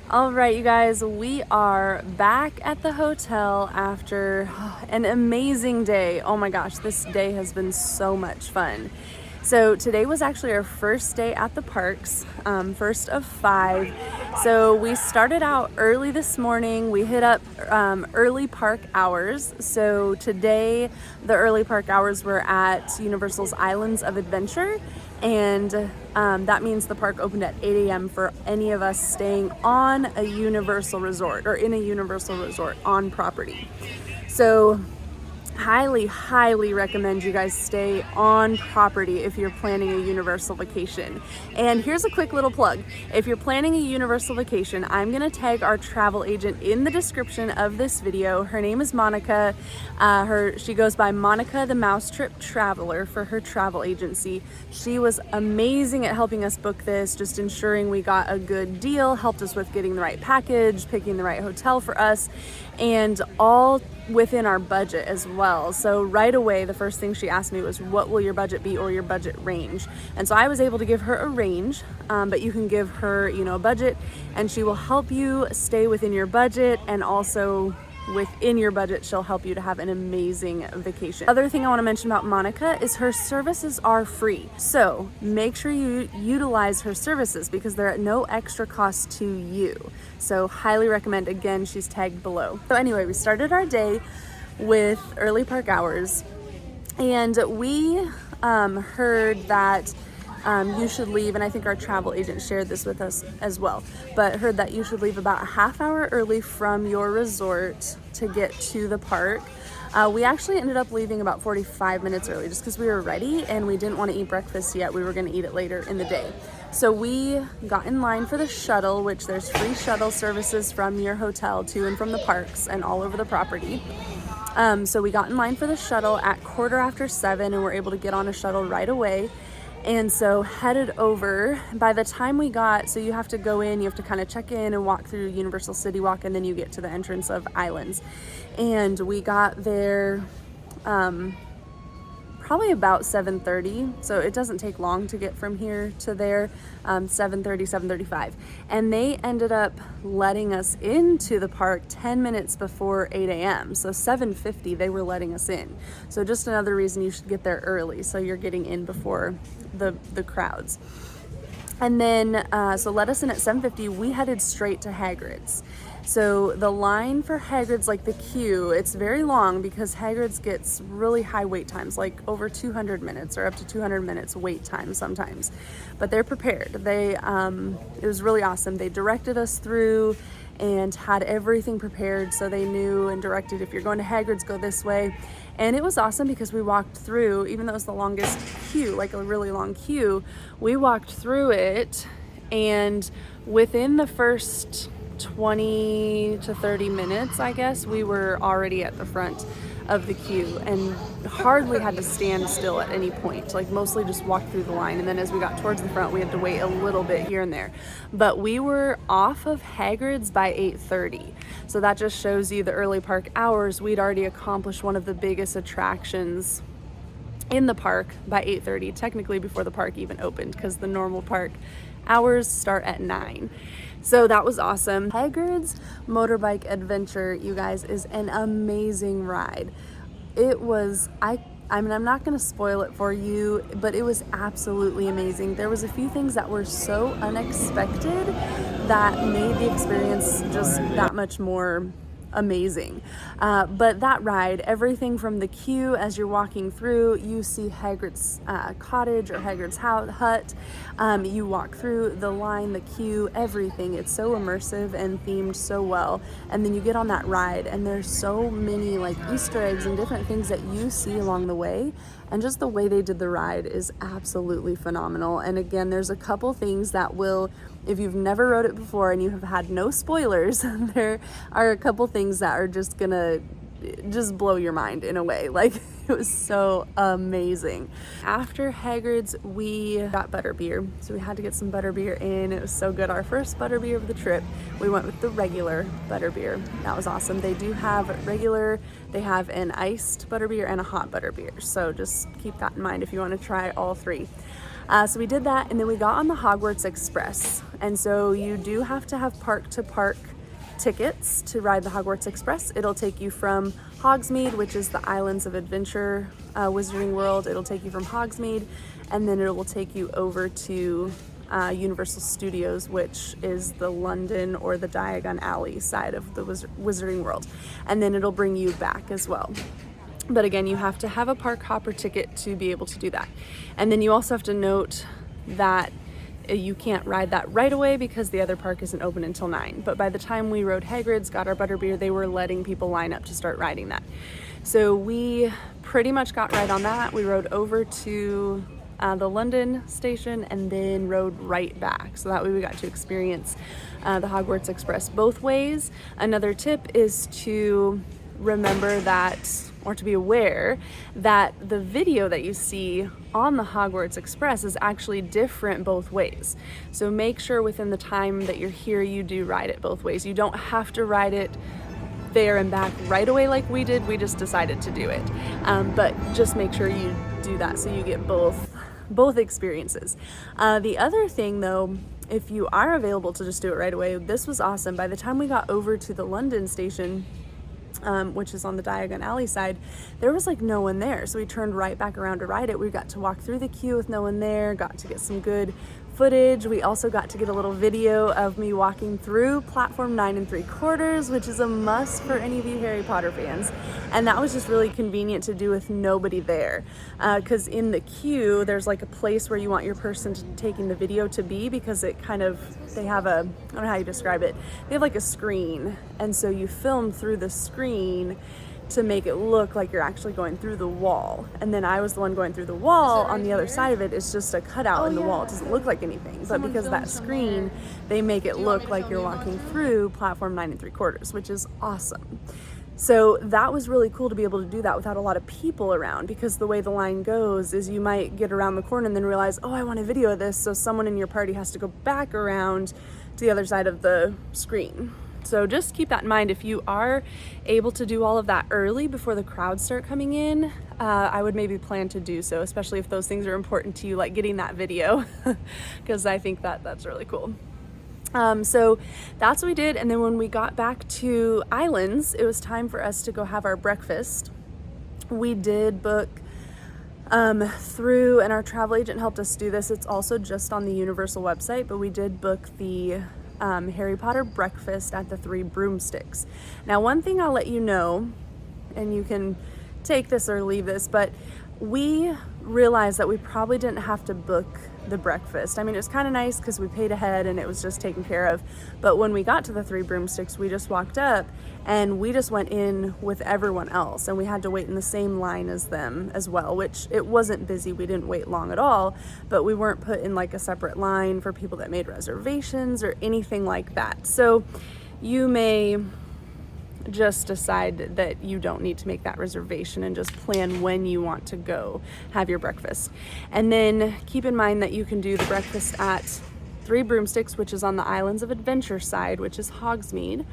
All right, you guys, we are back at the hotel after an amazing day. Oh my gosh, this day has been so much fun. So today was actually our first day at the parks, first of 5. So we started out early this morning. We hit up early park hours. So today the early park hours were at Universal's Islands of Adventure. And that means the park opened at 8 a.m. for any of us staying on a Universal resort or in a Universal resort on property. So highly recommend you guys stay on property if you're planning a Universal vacation. And here's a quick little plug. If you're planning a Universal vacation, I'm gonna tag our travel agent in the description of this video. Her name is Monica. She goes by Monica the Mousetrip Traveler for her travel agency. She was amazing at helping us book this, just ensuring we got a good deal, helped us with getting the right package, picking the right hotel for us, and all within our budget as well. So right away, the first thing she asked me was, what will your budget be, or your budget range? And so I was able to give her a range, but you can give her, a budget, and she will help you stay within your budget, and also within your budget, she'll help you to have an amazing vacation. Other thing I want to mention about Monica is her services are free. So make sure you utilize her services because they're at no extra cost to you. So highly recommend. Again, she's tagged below. So anyway, we started our day with early park hours, and we heard that you should leave, and I think our travel agent shared this with us as well, but heard that you should leave about a half hour early from your resort to get to the park. We actually ended up leaving about 45 minutes early just because we were ready and we didn't want to eat breakfast yet. We were going to eat it later in the day. So we got in line for the shuttle, which there's free shuttle services from your hotel to and from the parks and all over the property. So we got in line for the shuttle at 7:15 and were able to get on a shuttle right away. And so headed over. By the time we got, so you have to go in, you have to kind of check in and walk through Universal City Walk, and then you get to the entrance of Islands. And we got there probably about 7:30, so it doesn't take long to get from here to there, 7:30, 7:35. And they ended up letting us into the park 10 minutes before 8 a.m. So 7:50, they were letting us in. So just another reason you should get there early, so you're getting in before the crowds. And then, so let us in at 7:50, we headed straight to Hagrid's. So the line for Hagrid's, like the queue, it's very long because Hagrid's gets really high wait times, like over 200 minutes or up to 200 minutes wait time sometimes. But they're prepared. It was really awesome. They directed us through and had everything prepared, so they knew and directed, if you're going to Hagrid's, go this way. And it was awesome because we walked through, even though it was the longest queue, like a really long queue, we walked through it, and within the first 20 to 30 minutes, I guess, we were already at the front of the queue and hardly had to stand still at any point, like mostly just walked through the line. And then as we got towards the front, we had to wait a little bit here and there, but we were off of Hagrid's by 8:30. So that just shows you the early park hours. We'd already accomplished one of the biggest attractions in the park by 8:30, technically before the park even opened, because the normal park hours start at 9. So that was awesome. Hagrid's Motorbike Adventure, you guys, is an amazing ride. It was, I mean, I'm not gonna spoil it for you, but it was absolutely amazing. There was a few things that were so unexpected that made the experience just that much more amazing. But that ride, everything from the queue as you're walking through, you see Hagrid's cottage or Hagrid's hut. You walk through the line, the queue, everything. It's so immersive and themed so well. And then you get on that ride, and there's so many like Easter eggs and different things that you see along the way. And just the way they did the ride is absolutely phenomenal. And again, there's a couple things that will, if you've never rode it before and you have had no spoilers, there are a couple things that are just gonna just blow your mind in a way. Like, It was so amazing. After Hagrid's, we got butterbeer. So we had to get some butterbeer in. It was so good. Our first butterbeer of the trip, we went with the regular butterbeer. That was awesome. They do have regular, they have an iced butterbeer and a hot butterbeer. So just keep that in mind if you want to try all three. So we did that, and then we got on the Hogwarts Express. And so you do have to have park to park tickets to ride the Hogwarts Express. It'll take you from Hogsmeade, which is the Islands of Adventure Wizarding World. It'll take you from Hogsmeade, and then it will take you over to Universal Studios, which is the London or the Diagon Alley side of the Wizarding World. And then it'll bring you back as well. But again, you have to have a park hopper ticket to be able to do that. And then you also have to note that you can't ride that right away because the other park isn't open until 9. But by the time we rode Hagrid's, got our butterbeer, they were letting people line up to start riding that. So we pretty much got right on that. We rode over to the London station and then rode right back. So that way we got to experience the Hogwarts Express both ways. Another tip is to remember that, or to be aware that the video that you see on the Hogwarts Express is actually different both ways. So make sure within the time that you're here, you do ride it both ways. You don't have to ride it there and back right away like we did. We just decided to do it. But just make sure you do that so you get both experiences. The other thing though, if you are available to just do it right away, this was awesome. By the time we got over to the London station, which is on the Diagon Alley side, there was like no one there. So we turned right back around to ride it. We got to walk through the queue with no one there, got to get some good footage. We also got to get a little video of me walking through platform 9 3/4, which is a must for any of you Harry Potter fans. And that was just really convenient to do with nobody there. Because in the queue, there's like a place where you want your person taking the video to be, because it kind of, they have a, I don't know how you describe it. They have like a screen. And so you film through the screen to make it look like you're actually going through the wall. And then I was the one going through the wall. On the other side of it is just a cutout in the wall. It doesn't look like anything. But because of that screen, they make it look like you're walking through platform 9 3/4, which is awesome. So that was really cool to be able to do that without a lot of people around, because the way the line goes is you might get around the corner and then realize, oh, I want a video of this. So someone in your party has to go back around to the other side of the screen. So just keep that in mind. If you are able to do all of that early before the crowds start coming in, I would maybe plan to do so, especially if those things are important to you, like getting that video, because I think that's really cool. So that's what we did. And then when we got back to Islands, it was time for us to go have our breakfast. We did book through, and our travel agent helped us do this. It's also just on the Universal website, but we did book the Harry Potter breakfast at the Three Broomsticks. Now, one thing I'll let you know, and you can take this or leave this, but we realized that we probably didn't have to book the breakfast. I mean, it was kind of nice because we paid ahead and it was just taken care of. But when we got to the Three Broomsticks, we just walked up and we just went in with everyone else, and we had to wait in the same line as them as well, which it wasn't busy. We didn't wait long at all, but we weren't put in like a separate line for people that made reservations or anything like that. So you may just decide that you don't need to make that reservation and just plan when you want to go have your breakfast. And then keep in mind that you can do the breakfast at Three Broomsticks, which is on the Islands of Adventure side, which is Hogsmeade,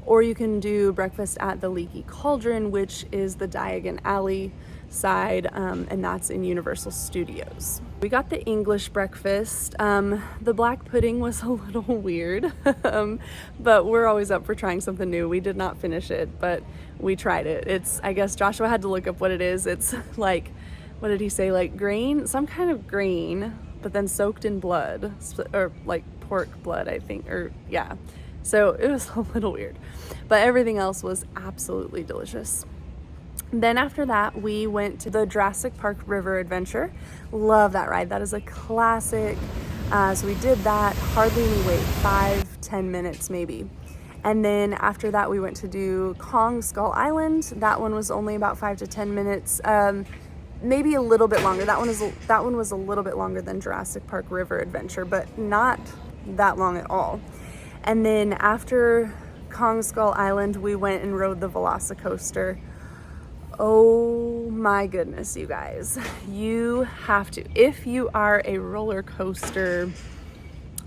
or you can do breakfast at the Leaky Cauldron, which is the Diagon Alley side, and that's in Universal Studios. We got the English breakfast. The black pudding was a little weird, but we're always up for trying something new. We did not finish it, but we tried it. It's, I guess Joshua had to look up what it is. It's like, what did he say? Like grain, some kind of grain, but then soaked in blood, or like pork blood, I think, or yeah. So it was a little weird, but everything else was absolutely delicious. Then after that, we went to the Jurassic Park River Adventure. Love that ride. That is a classic. So we did that. Hardly any wait, 5-10 minutes maybe. And then after that, we went to do Kong Skull Island. That one was only about 5 to 10 minutes, maybe a little bit longer. That one was a little bit longer than Jurassic Park River Adventure, but not that long at all. And then after Kong Skull Island, we went and rode the Velocicoaster. Oh my goodness, you guys. You have to. If you are a roller coaster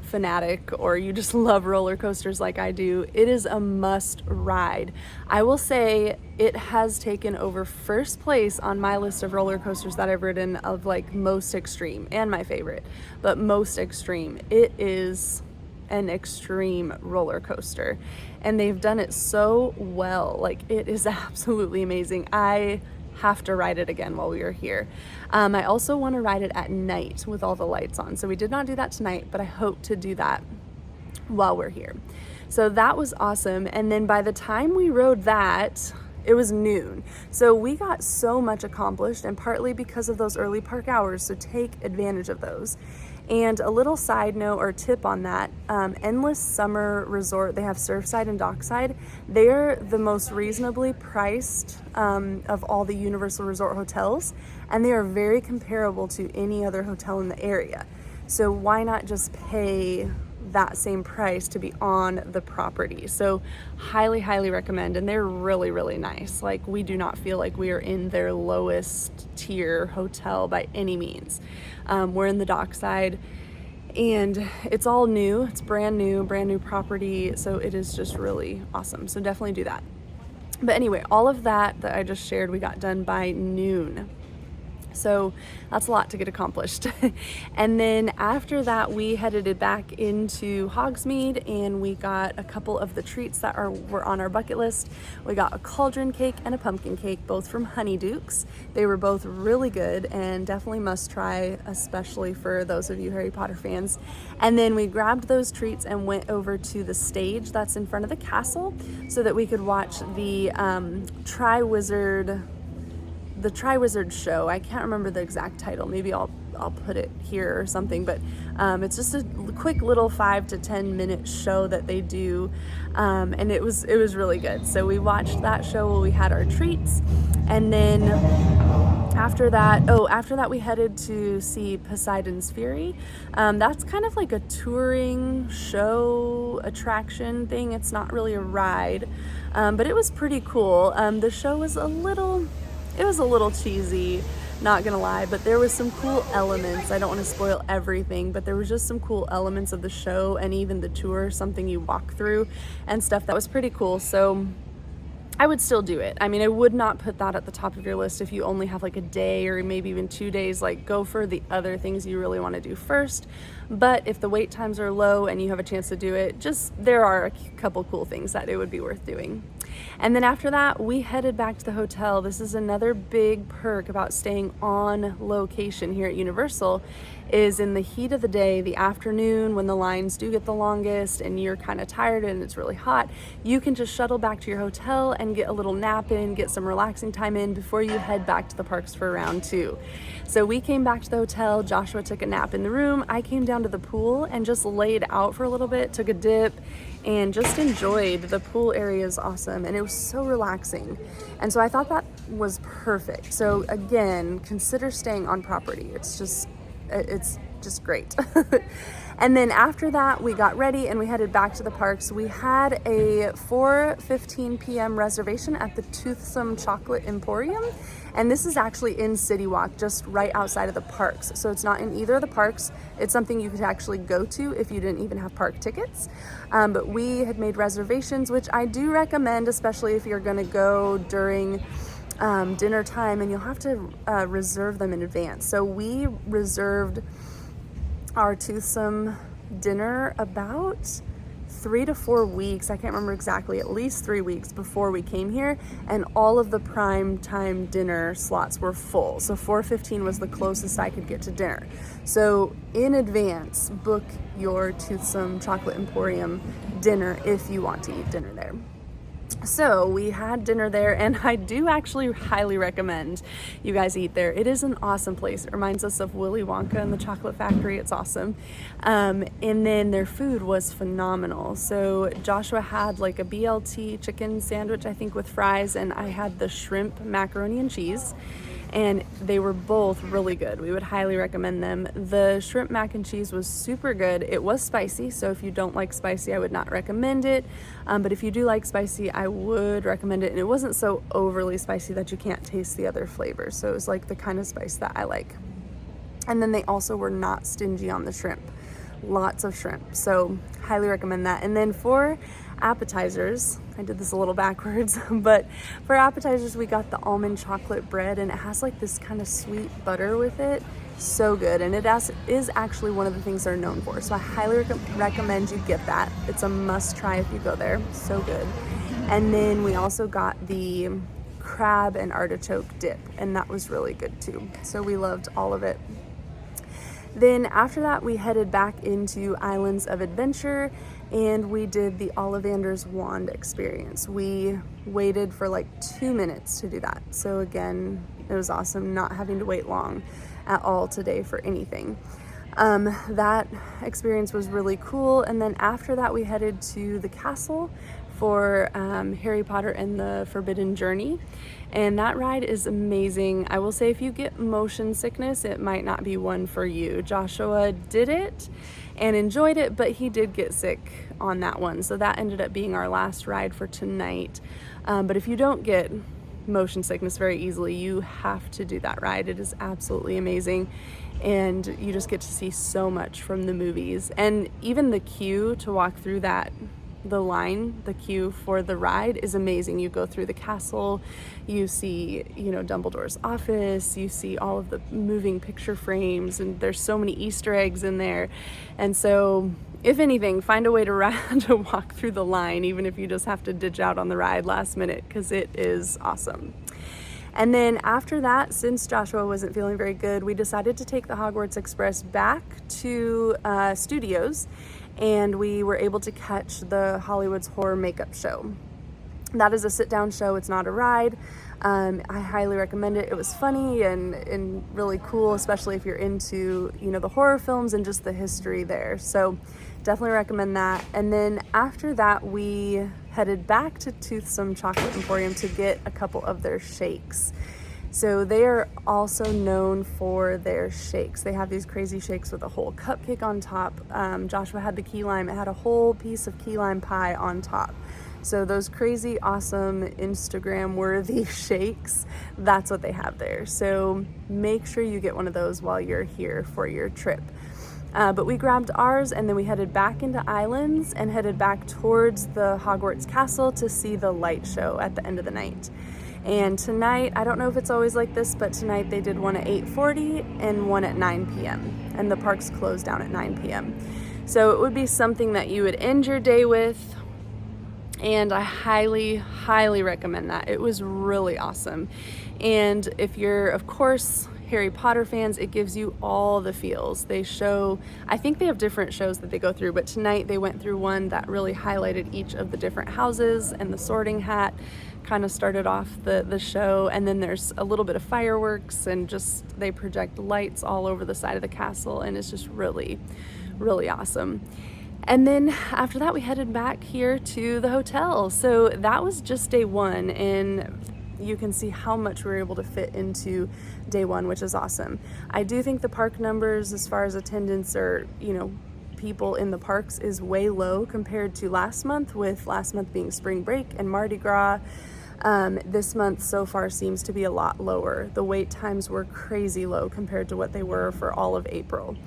fanatic or you just love roller coasters like I do, it is a must ride. I will say it has taken over first place on my list of roller coasters that I've ridden of like most extreme, and my favorite, but most extreme. It is an extreme roller coaster and they've done it so well. Like, it is absolutely amazing. I have to ride it again while we are here. I also want to ride it at night with all the lights on. So we did not do that tonight, but I hope to do that while we're here. So that was awesome. And then by the time we rode that, it was noon. So we got so much accomplished, and partly because of those early park hours. So take advantage of those. And a little side note or tip on that, Endless Summer Resort, they have Surfside and Dockside. They're the most reasonably priced of all the Universal Resort hotels, and they are very comparable to any other hotel in the area. So why not just pay that same price to be on the property? So highly, highly recommend. And they're really, really nice. Like, we do not feel like we are in their lowest tier hotel by any means. We're in the Dockside and it's all new. It's brand new property. So it is just really awesome. So definitely do that. But anyway, all of that I just shared, we got done by noon. So that's a lot to get accomplished. And then after that, we headed back into Hogsmeade and we got a couple of the treats that were on our bucket list. We got a cauldron cake and a pumpkin cake, both from Honeydukes. They were both really good and definitely must try, especially for those of you Harry Potter fans. And then we grabbed those treats and went over to the stage that's in front of the castle so that we could watch the Tri-Wizard show. I can't remember the exact title. Maybe I'll put it here or something, but it's just a quick little 5 to 10 minute show that they do, and it was really good. So we watched that show while we had our treats, and then after that we headed to see Poseidon's Fury. That's kind of like a touring show attraction thing. It's not really a ride, but it was pretty cool. The show was a little cheesy, not gonna lie, but there was some cool elements. I don't want to spoil everything, but there was just some cool elements of the show and even the tour, something you walk through and stuff that was pretty cool. So I would still do it. I mean, I would not put that at the top of your list if you only have like a day or maybe even 2 days. Like, go for the other things you really want to do first. But if the wait times are low and you have a chance to do it, there are a couple cool things that it would be worth doing. And then after that, we headed back to the hotel. This is another big perk about staying on location here at Universal, is in the heat of the day, the afternoon, when the lines do get the longest and you're kind of tired and it's really hot, you can just shuttle back to your hotel and get a little nap in, get some relaxing time in before you head back to the parks for round 2. So we came back to the hotel. Joshua took a nap in the room. I came down to the pool and just laid out for a little bit, took a dip, and just enjoyed. The pool area is awesome and it was so relaxing. And so I thought that was perfect. So again, consider staying on property. It's just great. And then after that, we got ready and we headed back to the parks. We had a 4:15 p.m. reservation at the Toothsome Chocolate Emporium. And this is actually in City Walk, just right outside of the parks. So it's not in either of the parks. It's something you could actually go to if you didn't even have park tickets. But we had made reservations, which I do recommend, especially if you're gonna go during dinner time, and you'll have to reserve them in advance. So we reserved our Toothsome dinner about 3 to 4 weeks, I can't remember exactly, at least 3 weeks before we came here, and all of the prime time dinner slots were full. So 4:15 was the closest I could get to dinner. So in advance, book your Toothsome Chocolate Emporium dinner if you want to eat dinner there. So we had dinner there, and I do actually highly recommend you guys eat there. It is an awesome place. It reminds us of Willy Wonka and the Chocolate Factory. It's awesome. And then their food was phenomenal. So Joshua had like a BLT chicken sandwich, I think, with fries, and I had the shrimp macaroni and cheese. and they were both really good. We would highly recommend them. The shrimp mac and cheese was super good. It was spicy, so if you don't like spicy, I would not recommend it. But if you do like spicy, I would recommend it. And it wasn't so overly spicy that you can't taste the other flavors. So it was like the kind of spice that I like. And then they also were not stingy on the shrimp. Lots of shrimp, so highly recommend that. And then for appetizers, I did this a little backwards, but for appetizers we got the almond chocolate bread, and it has like this kind of sweet butter with it. So good, and it is actually one of the things they're known for, so I highly recommend you get that. It's a must try if you go there. So good. And then we also got the crab and artichoke dip, and that was really good too, so we loved all of it. Then after that, we headed back into Islands of Adventure, and we did the Ollivander's Wand experience. We waited for like 2 minutes to do that. So again, it was awesome not having to wait long at all today for anything. That experience was really cool. And then after that, we headed to the castle for Harry Potter and the Forbidden Journey. And that ride is amazing. I will say if you get motion sickness, it might not be one for you. Joshua did it and enjoyed it, but he did get sick on that one. So that ended up being our last ride for tonight. But if you don't get motion sickness very easily, you have to do that ride. It is absolutely amazing. And you just get to see so much from the movies. And even the queue to walk through the queue for the ride is amazing. You go through the castle, you see, Dumbledore's office, you see all of the moving picture frames, and there's so many Easter eggs in there. And so if anything, find a way to walk through the line, even if you just have to ditch out on the ride last minute, because it is awesome. And then after that, since Joshua wasn't feeling very good, we decided to take the Hogwarts Express back to Studios, and we were able to catch the Hollywood's Horror Makeup Show. That is a sit-down show. It's not a ride. I highly recommend it. It was funny and really cool, especially if you're into, the horror films and just the history there. So definitely recommend that. And then after that, we headed back to Toothsome Chocolate Emporium to get a couple of their shakes. So they are also known for their shakes. They have these crazy shakes with a whole cupcake on top. Joshua had the key lime. It had a whole piece of key lime pie on top. So those crazy, awesome, Instagram-worthy shakes, that's what they have there. So make sure you get one of those while you're here for your trip. But we grabbed ours, and then we headed back into Islands and headed back towards the Hogwarts Castle to see the light show at the end of the night. And tonight, I don't know if it's always like this, but tonight they did one at 8:40 and one at 9 p.m. And the parks closed down at 9 p.m. So it would be something that you would end your day with. And I highly, highly recommend that. It was really awesome. And if you're, of course, Harry Potter fans, it gives you all the feels. I think they have different shows that they go through, but tonight they went through one that really highlighted each of the different houses, and the Sorting Hat kind of started off the show. And then there's a little bit of fireworks, and just they project lights all over the side of the castle, and it's just really, really awesome. And then after that, we headed back here to the hotel. So that was just day one, and you can see how much we were able to fit into day one, which is awesome. I do think the park numbers as far as attendance or, people in the parks is way low compared to last month, with last month being spring break and Mardi Gras. This month so far seems to be a lot lower. The wait times were crazy low compared to what they were for all of April.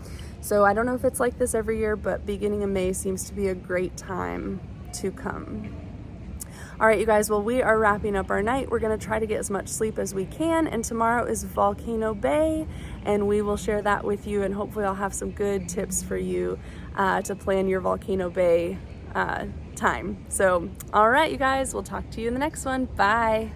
So I don't know if it's like this every year, but beginning of May seems to be a great time to come. All right, you guys, well, we are wrapping up our night. We're gonna try to get as much sleep as we can, and tomorrow is Volcano Bay, and we will share that with you, and hopefully I'll have some good tips for you to plan your Volcano Bay time. So, all right, you guys, we'll talk to you in the next one. Bye.